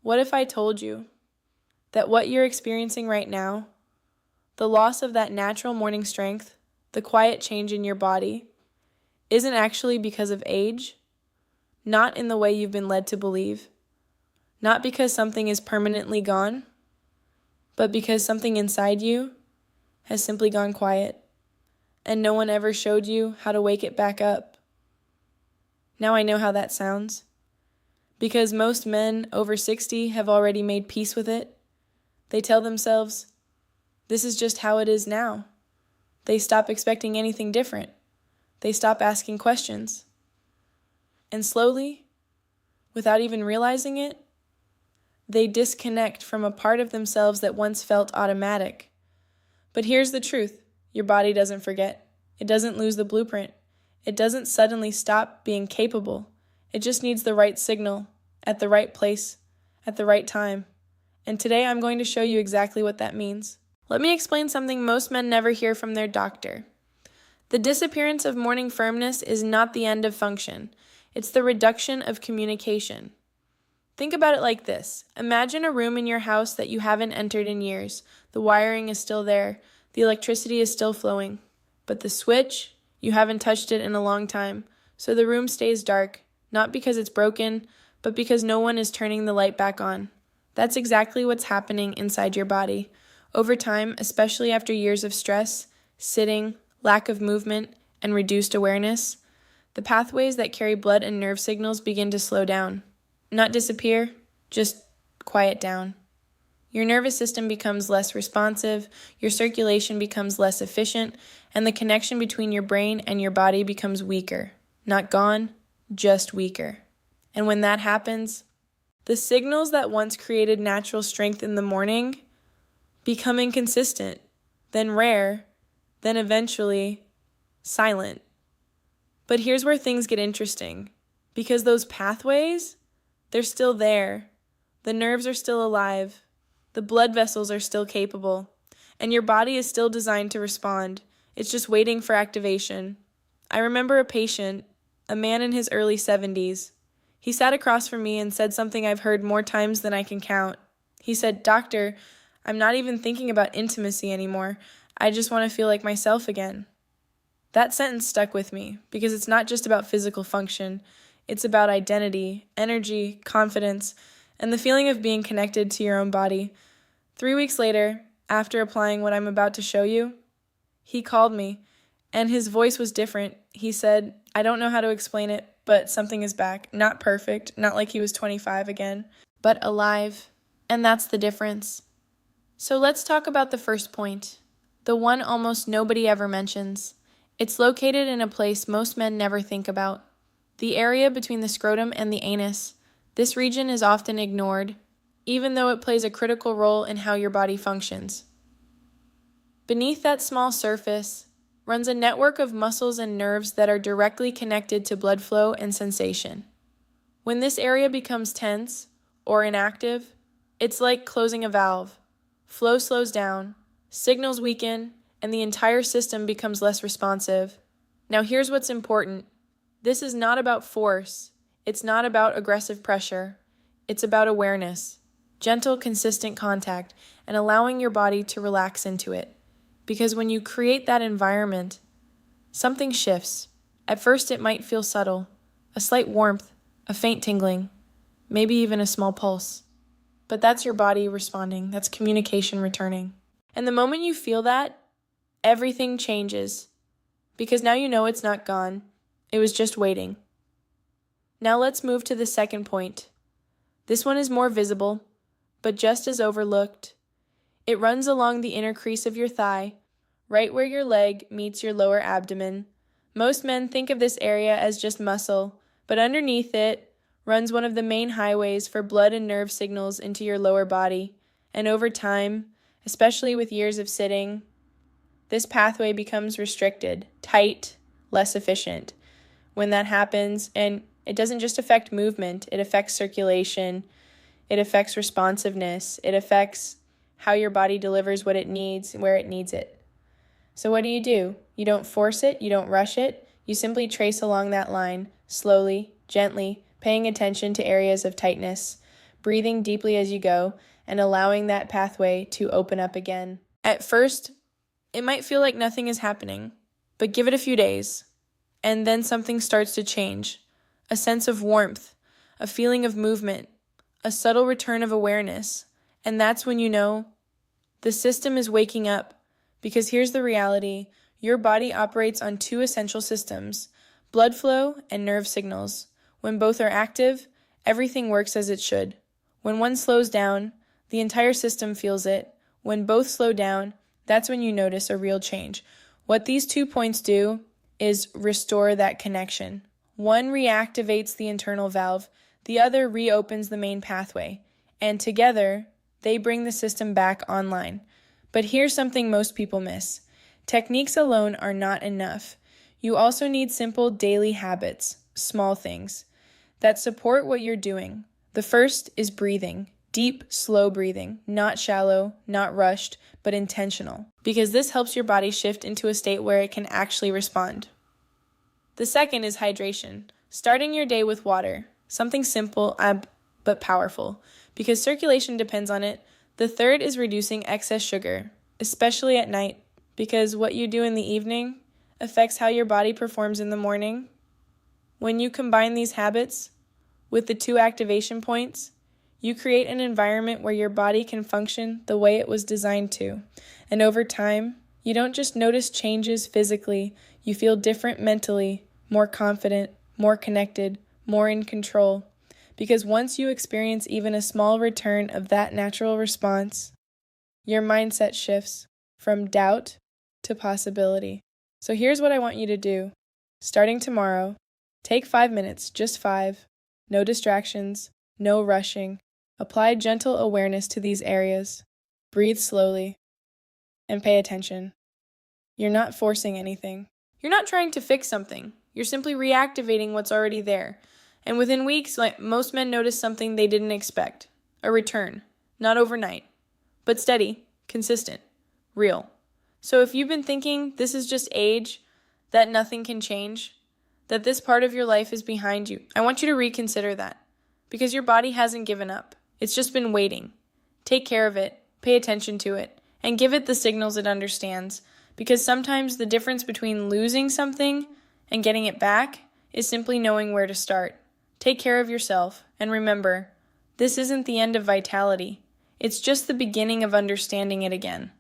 What if I told you that what you're experiencing right now, the loss of that natural morning strength, the quiet change in your body, isn't actually because of age, not in the way you've been led to believe, not because something is permanently gone, but because something inside you has simply gone quiet, and no one ever showed you how to wake it back up. Now I know how that sounds. Because most men over 60 have already made peace with it. They tell themselves, this is just how it is now. They stop expecting anything different. They stop asking questions. And slowly, without even realizing it, they disconnect from a part of themselves that once felt automatic. But here's the truth. Your body doesn't forget. It doesn't lose the blueprint. It doesn't suddenly stop being capable. It just needs the right signal, at the right place, at the right time. And today I'm going to show you exactly what that means. Let me explain something most men never hear from their doctor. The disappearance of morning firmness is not the end of function. It's the reduction of communication. Think about it like this. Imagine a room in your house that you haven't entered in years. The wiring is still there. The electricity is still flowing. But the switch, you haven't touched it in a long time. So the room stays dark, not because it's broken, but because no one is turning the light back on. That's exactly what's happening inside your body. Over time, especially after years of stress, sitting, lack of movement, and reduced awareness, the pathways that carry blood and nerve signals begin to slow down. Not disappear, just quiet down. Your nervous system becomes less responsive, your circulation becomes less efficient, and the connection between your brain and your body becomes weaker. Not gone, just weaker. And when that happens, the signals that once created natural strength in the morning become inconsistent, then rare, then eventually silent. But here's where things get interesting, because those pathways, they're still there. The nerves are still alive. The blood vessels are still capable. And your body is still designed to respond. It's just waiting for activation. I remember a patient, a man in his early 70s. He sat across from me and said something I've heard more times than I can count. He said, "Doctor, I'm not even thinking about intimacy anymore. I just want to feel like myself again." That sentence stuck with me because it's not just about physical function. It's about identity, energy, confidence, and the feeling of being connected to your own body. 3 weeks later, after applying what I'm about to show you, he called me, and his voice was different. He said, "I don't know how to explain it, but something is back. Not perfect, not like he was 25 again, but alive." And that's the difference. So let's talk about the first point, the one almost nobody ever mentions. It's located in a place most men never think about. The area between the scrotum and the anus. This region is often ignored, even though it plays a critical role in how your body functions. Beneath that small surface runs a network of muscles and nerves that are directly connected to blood flow and sensation. When this area becomes tense or inactive, it's like closing a valve. Flow slows down, signals weaken, and the entire system becomes less responsive. Now here's what's important. This is not about force. It's not about aggressive pressure. It's about awareness, gentle, consistent contact, and allowing your body to relax into it. Because when you create that environment, something shifts. At first it might feel subtle, a slight warmth, a faint tingling, maybe even a small pulse. But that's your body responding. That's communication returning. And the moment you feel that, everything changes. Because now you know it's not gone. It was just waiting. Now let's move to the second point. This one is more visible, but just as overlooked. It runs along the inner crease of your thigh, right where your leg meets your lower abdomen. Most men think of this area as just muscle, but underneath it runs one of the main highways for blood and nerve signals into your lower body. And over time, especially with years of sitting, this pathway becomes restricted, tight, less efficient. When that happens, and it doesn't just affect movement, it affects circulation, it affects responsiveness, it affects how your body delivers what it needs, where it needs it. So what do? You don't force it, you don't rush it, you simply trace along that line, slowly, gently, paying attention to areas of tightness, breathing deeply as you go, and allowing that pathway to open up again. At first, it might feel like nothing is happening, but give it a few days, and then something starts to change. A sense of warmth, a feeling of movement, a subtle return of awareness, and that's when you know the system is waking up. Because here's the reality, your body operates on two essential systems, blood flow and nerve signals. When both are active, everything works as it should. When one slows down, the entire system feels it. When both slow down, that's when you notice a real change. What these 2 points do is restore that connection. One reactivates the internal valve, the other reopens the main pathway, and together, they bring the system back online. But here's something most people miss. Techniques alone are not enough. You also need simple daily habits, small things, that support what you're doing. The first is breathing. Deep, slow breathing, not shallow, not rushed, but intentional, because this helps your body shift into a state where it can actually respond. The second is hydration, starting your day with water, something simple but powerful, because circulation depends on it. The third is reducing excess sugar, especially at night, because what you do in the evening affects how your body performs in the morning. When you combine these habits with the 2 activation points, you create an environment where your body can function the way it was designed to. And over time, you don't just notice changes physically, you feel different mentally, more confident, more connected, more in control. Because once you experience even a small return of that natural response, your mindset shifts from doubt to possibility. So here's what I want you to do. Starting tomorrow, take 5 minutes, just 5. No distractions, no rushing. Apply gentle awareness to these areas. Breathe slowly and pay attention. You're not forcing anything. You're not trying to fix something. You're simply reactivating what's already there. And within weeks, most men notice something they didn't expect. A return. Not overnight, but steady, consistent, real. So if you've been thinking this is just age, that nothing can change, that this part of your life is behind you, I want you to reconsider that. Because your body hasn't given up. It's just been waiting. Take care of it, pay attention to it, and give it the signals it understands. Because sometimes the difference between losing something and getting it back is simply knowing where to start. Take care of yourself, and remember, this isn't the end of vitality. It's just the beginning of understanding it again.